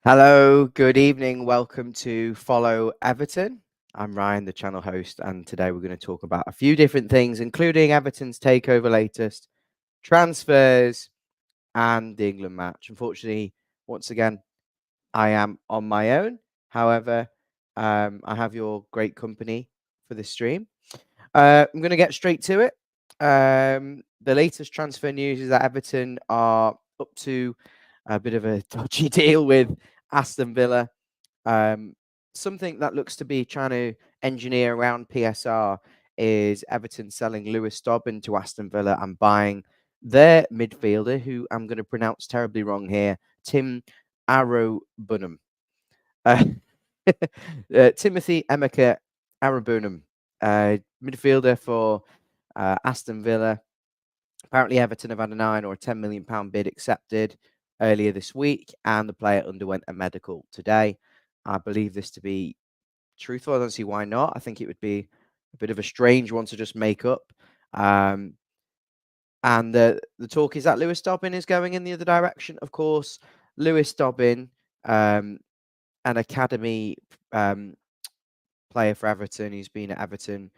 Hello, good evening. Welcome to Follow Everton. I'm Ryan, the channel host, and today we're going to talk about a few different things, including Everton's takeover latest, transfers, and the England match. Unfortunately, once again, I am on my own. However, I have your great company for this stream. I'm going to get straight to it. The latest transfer news is that Everton are up to a bit of a dodgy deal with Aston Villa. Um, Something that looks to be trying to engineer around PSR is Everton selling Lewis Dobbin to Aston Villa and buying their midfielder, who I'm going to pronounce terribly wrong here, Tim Arrowbunham. Timothy Emeka Arrowbunham, midfielder for Aston Villa. Apparently, Everton have had a £9 or £10 million bid accepted earlier this week, and the player underwent a medical today. I believe this to be truthful. I don't see why not. I think it would be a bit of a strange one to just make up. And the talk is that Lewis Dobbin is going in the other direction. Of course, Lewis Dobbin, an academy player for Everton. He's been at Everton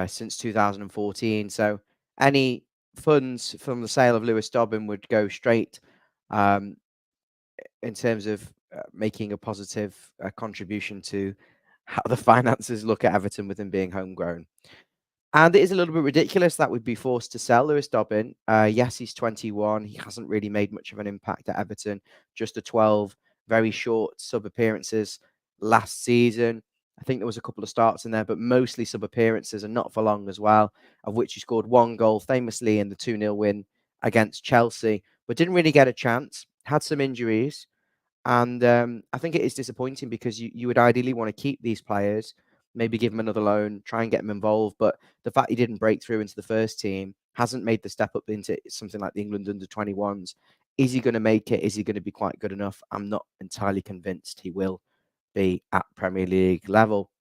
since 2014. So any funds from the sale of Lewis Dobbin would go straight in terms of making a positive contribution to how the finances look at Everton with him being homegrown. And it is a little bit ridiculous that we'd be forced to sell Lewis Dobbin. Yes, he's 21. He hasn't really made much of an impact at Everton. Just a 12 very short sub appearances last season. I think there was a couple of starts in there, but mostly sub appearances and not for long as well, of which he scored one goal famously in the 2-0 win against Chelsea, but didn't really get a chance, had some injuries. And I think it is disappointing because you would ideally want to keep these players, maybe give them another loan, try and get them involved. But the fact he didn't break through into the first team, hasn't made the step up into something like the England under-21s. Is he going to make it? Is he going to be quite good enough? I'm not entirely convinced he will be at Premier League level.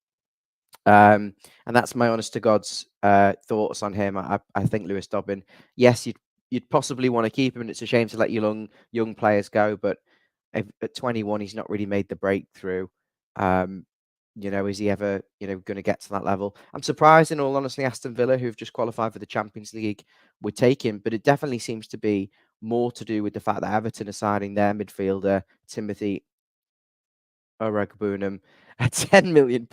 And that's my honest to God's thoughts on him. I think Lewis Dobbin, yes, you'd possibly want to keep him, and it's a shame to let your young players go, but at 21, he's not really made the breakthrough. Is he ever, going to get to that level? I'm surprised, in all honesty, Aston Villa, who've just qualified for the Champions League, would take him, but it definitely seems to be more to do with the fact that Everton are signing their midfielder, Timothy Arrowbunham, a £10 million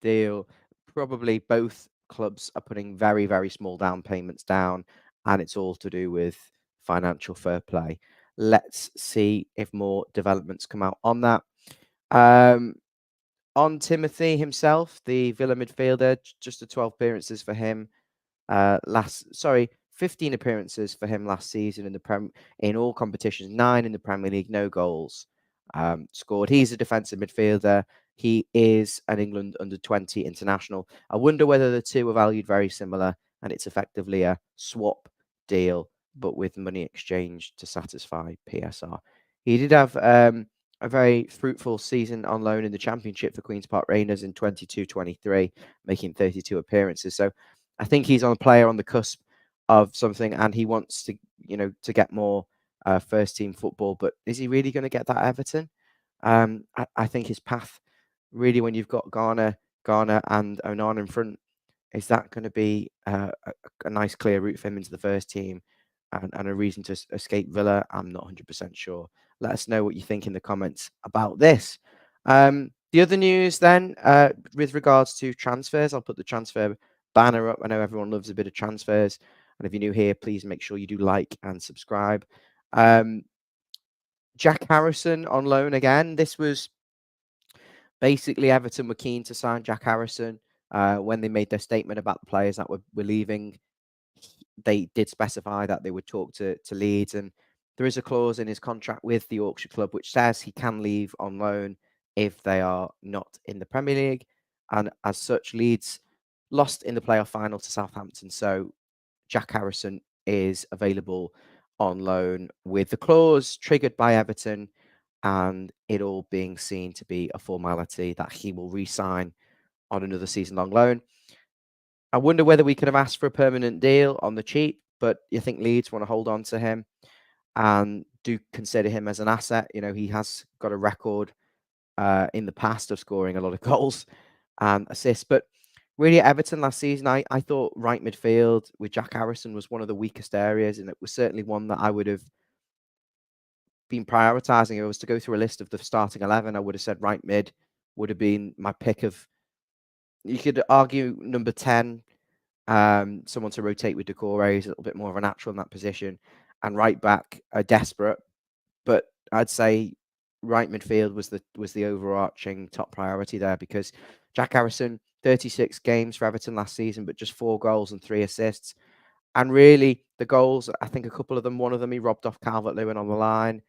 deal. Probably both clubs are putting very, very small down payments down, and it's all to do with financial fair play. Let's see if more developments come out on that. On Timothy himself, the Villa midfielder, just the 12 appearances for him 15 appearances for him last season in all competitions, 9 in the Premier League, no goals scored. He's a defensive midfielder. He is an England under-20 international. I wonder whether the two are valued very similar, and it's effectively a swap deal, but with money exchanged to satisfy PSR. He did have a very fruitful season on loan in the Championship for Queen's Park Rangers in 22-23, making 32 appearances. So I think he's on a player on the cusp of something, and he wants to, to get more first team football. But is he really going to get that at Everton? I think his path, really, when you've got Garner and Onan in front, is that going to be a nice clear route for him into the first team and a reason to escape Villa? I'm not 100% sure. Let us know what you think in the comments about this. The other news then, with regards to transfers, I'll put the transfer banner up. I know everyone loves a bit of transfers. And if you're new here, please make sure you do like and subscribe. Jack Harrison on loan again. This was basically Everton were keen to sign Jack Harrison when they made their statement about the players that were leaving. They did specify that they would talk to Leeds, and there is a clause in his contract with the Yorkshire club which says he can leave on loan if they are not in the Premier League. And as such, Leeds lost in the playoff final to Southampton. So Jack Harrison is available on loan with the clause triggered by Everton, and it all being seen to be a formality that he will re-sign on another season-long loan. I wonder whether we could have asked for a permanent deal on the cheap, but you think Leeds want to hold on to him. and do consider him as an asset. He has got a record in the past of scoring a lot of goals and assists. But really, at Everton last season, I thought right midfield with Jack Harrison was one of the weakest areas, and it was certainly one that I would have been prioritising. If I was to go through a list of the starting 11, I would have said right mid would have been my pick of. You could argue number 10, someone to rotate with Decore, is a little bit more of a natural in that position, and right back, desperate. But I'd say right midfield was the overarching top priority there, because Jack Harrison, 36 games for Everton last season, but just 4 goals and 3 assists. And really, the goals, I think a couple of them, one of them he robbed off Calvert-Lewin on the line.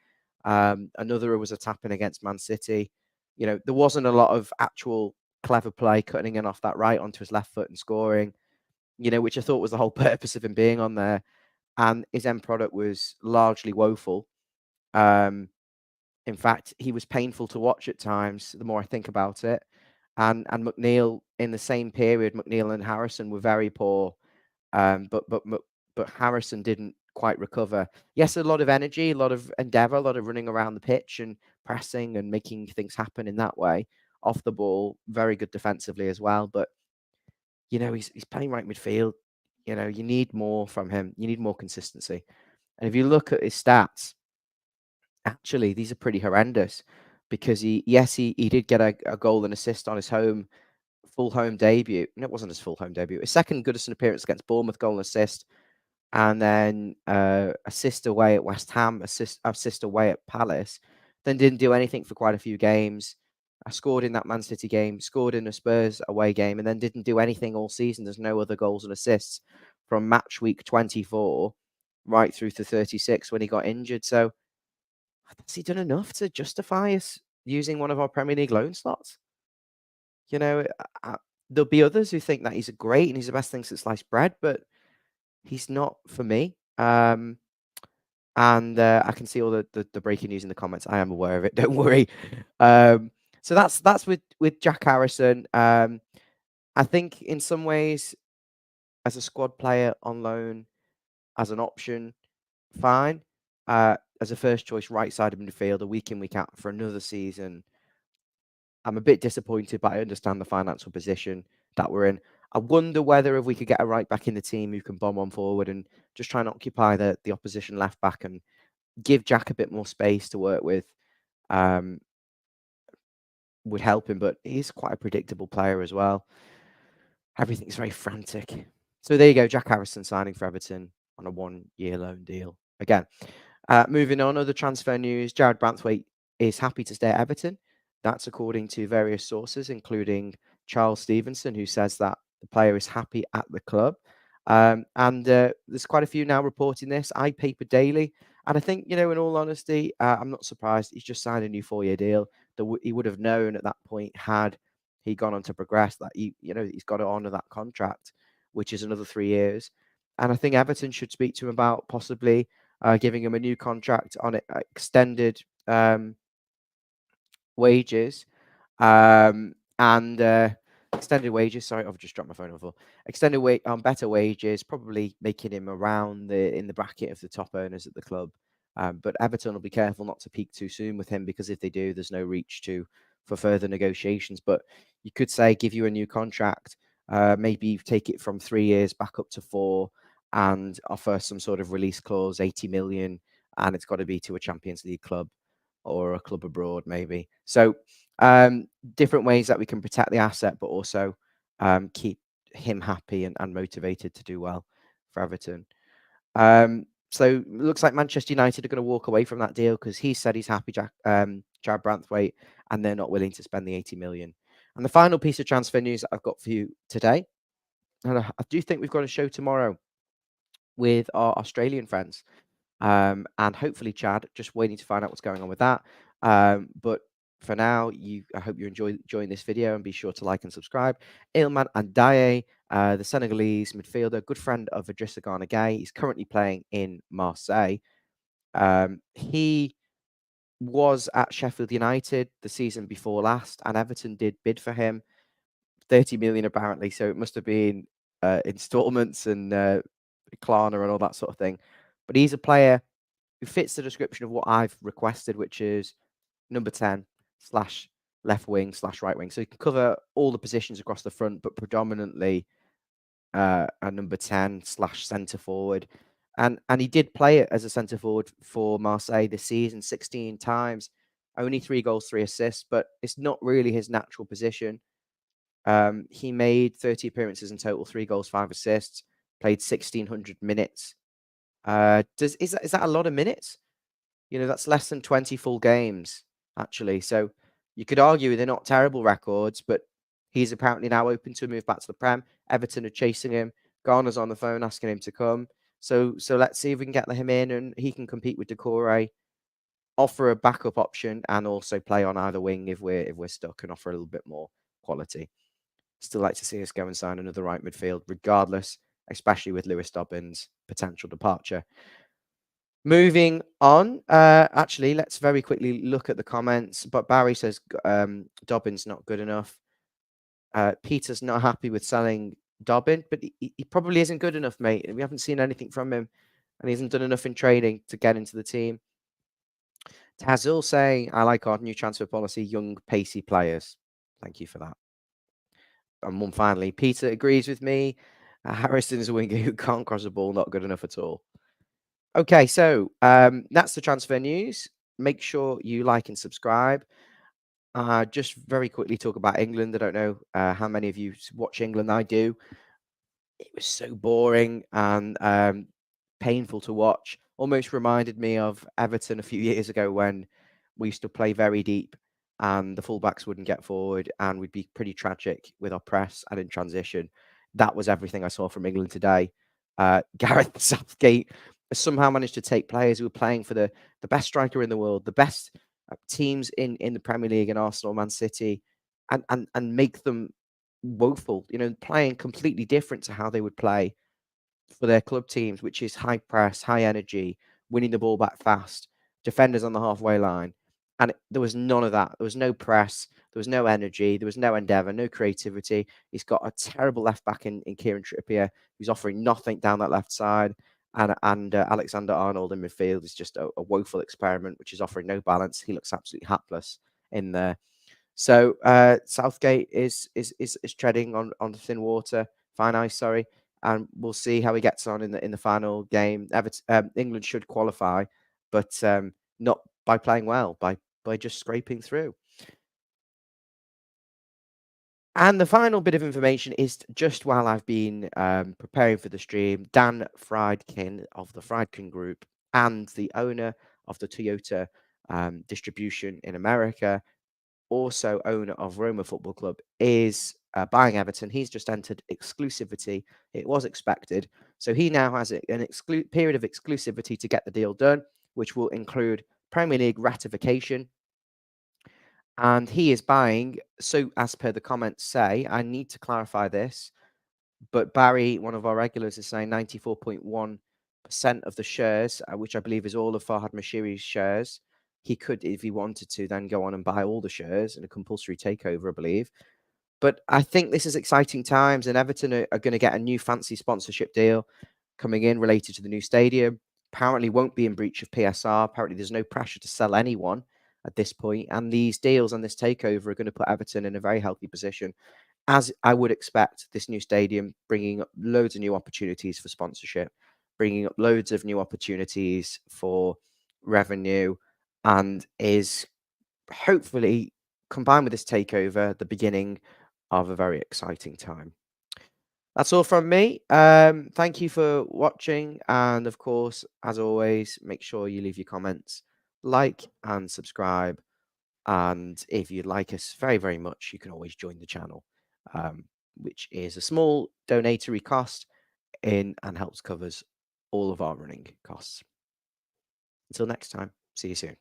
Another was a tap-in against Man City. There wasn't a lot of actual clever play cutting in off that right onto his left foot and scoring, which I thought was the whole purpose of him being on there. And his end product was largely woeful. In fact, he was painful to watch at times, the more I think about it. And McNeil, in the same period, McNeil and Harrison were very poor. But Harrison didn't quite recover. Yes, a lot of energy, a lot of endeavour, a lot of running around the pitch and pressing and making things happen in that way. Off the ball, very good defensively as well. But he's playing right midfield. You need more from him. You need more consistency. And if you look at his stats, actually, these are pretty horrendous, because he did get a goal and assist on his full home debut. No, it wasn't his full home debut. His second Goodison appearance against Bournemouth, goal and assist, and then assist away at West Ham, assist away at Palace. Then didn't do anything for quite a few games. I scored in that Man City game, scored in a Spurs away game, and then didn't do anything all season. There's no other goals and assists from match week 24 right through to 36 when he got injured. So has he done enough to justify us using one of our Premier League loan slots? There'll be others who think that he's great and he's the best thing since sliced bread, but he's not for me. And I can see all the breaking news in the comments. I am aware of it. Don't worry. So that's with Jack Harrison. I think in some ways, as a squad player on loan, as an option, fine. As a first choice right side of midfielder, week in, week out for another season, I'm a bit disappointed, but I understand the financial position that we're in. I wonder whether if we could get a right back in the team who can bomb on forward and just try and occupy the opposition left back and give Jack a bit more space to work with, would help him. But he's quite a predictable player as well. Everything's very frantic. So there you go, Jack Harrison signing for Everton on a 1-year loan deal. Again, moving on, other transfer news. Jared Branthwaite is happy to stay at Everton. That's according to various sources, including Charles Stevenson, who says that the player is happy at the club. And there's quite a few now reporting this. iPaper Daily. And I think, in all honesty, I'm not surprised. He's just signed a new 4-year deal. He would have known at that point, had he gone on to progress, that he's got to honour that contract, which is another 3 years. And I think Everton should speak to him about possibly giving him a new contract on extended wages, and extended wages. Sorry, I've just dropped my phone over. Extended on better wages, probably making him around in the bracket of the top earners at the club. But Everton will be careful not to peak too soon with him, because if they do, there's no reach for further negotiations. But you could say give you a new contract, maybe take it from 3 years back up to 4, and offer some sort of release clause, 80 million, and it's got to be to a Champions League club or a club abroad, maybe. So different ways that we can protect the asset, but also keep him happy and motivated to do well for Everton. So it looks like Manchester United are going to walk away from that deal, because he said he's happy, Jared Branthwaite, and they're not willing to spend the 80 million. And the final piece of transfer news that I've got for you today, and I do think we've got a show tomorrow with our Australian friends. And hopefully Chad, just waiting to find out what's going on with that. But for now, I hope you enjoying this video, and be sure to like and subscribe. Ilman Andaye, the Senegalese midfielder, good friend of Idrissa Gana Gueye. He's currently playing in Marseille. He was at Sheffield United the season before last, and Everton did bid for him, 30 million apparently. So it must have been installments and Klarna and all that sort of thing. But he's a player fits the description of what I've requested, which is number 10 slash left wing slash right wing. So he can cover all the positions across the front, but predominantly a number 10 slash centre forward. And he did play it as a centre forward for Marseille this season 16 times, only 3 goals, 3 assists, but it's not really his natural position. He made 30 appearances in total, 3 goals, 5 assists, played 1,600 minutes. Is that a lot of minutes? That's less than 20 full games, actually. So you could argue they're not terrible records, but he's apparently now open to a move back to the Prem. Everton are chasing him. Garner's on the phone asking him to come. So let's see if we can get him in and he can compete with Decore, offer a backup option, and also play on either wing if we're stuck, and offer a little bit more quality. Still like to see us go and sign another right midfield, regardless, especially with Lewis Dobbin's potential departure. Moving on, actually, let's very quickly look at the comments. But Barry says Dobbin's not good enough. Peter's not happy with selling Dobbin, but he probably isn't good enough, mate. We haven't seen anything from him, and he hasn't done enough in training to get into the team. Tazul saying, I like our new transfer policy, young, pacey players. Thank you for that. And one finally, Peter agrees with me. Harrison's a winger who can't cross the ball, not good enough at all. Okay, so that's the transfer news. Make sure you like and subscribe. Just very quickly talk about England. I don't know how many of you watch England. I do. It was so boring and painful to watch. Almost reminded me of Everton a few years ago when we used to play very deep and the fullbacks wouldn't get forward and we'd be pretty tragic with our press and in transition. That was everything I saw from England today. Gareth Southgate has somehow managed to take players who were playing for the best striker in the world, the best teams in the Premier League, and Arsenal, Man City, and make them woeful, playing completely different to how they would play for their club teams, which is high press, high energy, winning the ball back fast, defenders on the halfway line. And there was none of that. There was no press. There was no energy. There was no endeavour, no creativity. He's got a terrible left back in Kieran Trippier, who's offering nothing down that left side. And Alexander Arnold in midfield is just a woeful experiment, which is offering no balance. He looks absolutely hapless in there. So Southgate is treading on thin water, fine ice, sorry, and we'll see how he gets on in the final game. England should qualify, but not by playing well, by just scraping through. And the final bit of information is just while I've been preparing for the stream, Dan Friedkin of the Friedkin Group and the owner of the Toyota distribution in America, also owner of Roma Football Club, is buying Everton. He's just entered exclusivity. It was expected. So he now has an period of exclusivity to get the deal done, which will include Premier League ratification. And he is buying, so as per the comments say, I need to clarify this, but Barry, one of our regulars, is saying 94.1% of the shares, which I believe is all of Farhad Mashiri's shares. He could, if he wanted to, then go on and buy all the shares in a compulsory takeover, I believe. But I think this is exciting times, and Everton are going to get a new fancy sponsorship deal coming in related to the new stadium. Apparently won't be in breach of PSR. Apparently there's no pressure to sell anyone at this point, and these deals and this takeover are going to put Everton in a very healthy position, as I would expect. This new stadium bringing up loads of new opportunities for sponsorship, bringing up loads of new opportunities for revenue, and is hopefully, combined with this takeover, the beginning of a very exciting time. That's all from me. Thank you for watching. And of course, as always, make sure you leave your comments, like and subscribe. And if you'd like us very, very much, you can always join the channel, which is a small donatory cost and helps covers all of our running costs. Until next time, see you soon.